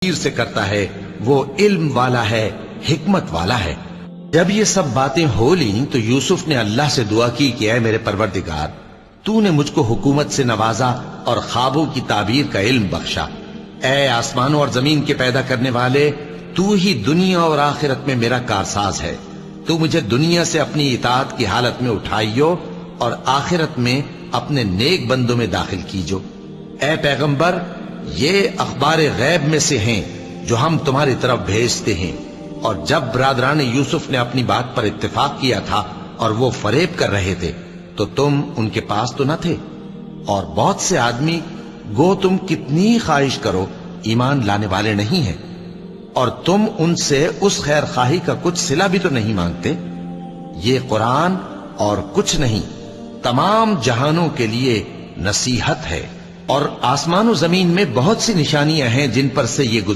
سے کرتا ہے، وہ علم والا ہے، حکمت والا ہے۔ جب یہ سب باتیں ہو لیں تو یوسف نے اللہ سے دعا کی کہ اے میرے پروردگار، تو نے مجھ کو حکومت سے نوازا اور خوابوں کی تعبیر کا علم بخشا۔ اے آسمانوں اور زمین کے پیدا کرنے والے، تو ہی دنیا اور آخرت میں میرا کارساز ہے۔ تو مجھے دنیا سے اپنی اطاعت کی حالت میں اٹھائیو اور آخرت میں اپنے نیک بندوں میں داخل کیجو۔ اے پیغمبر، یہ اخبار غیب میں سے ہیں جو ہم تمہاری طرف بھیجتے ہیں۔ اور جب برادران یوسف نے اپنی بات پر اتفاق کیا تھا اور وہ فریب کر رہے تھے تو تم ان کے پاس تو نہ تھے، اور بہت سے آدمی گو تم کتنی خواہش کرو ایمان لانے والے نہیں ہیں، اور تم ان سے اس خیر خواہی کا کچھ صلہ بھی تو نہیں مانگتے۔ یہ قرآن اور کچھ نہیں تمام جہانوں کے لیے نصیحت ہے، اور آسمان و زمین میں بہت سی نشانیاں ہیں جن پر سے یہ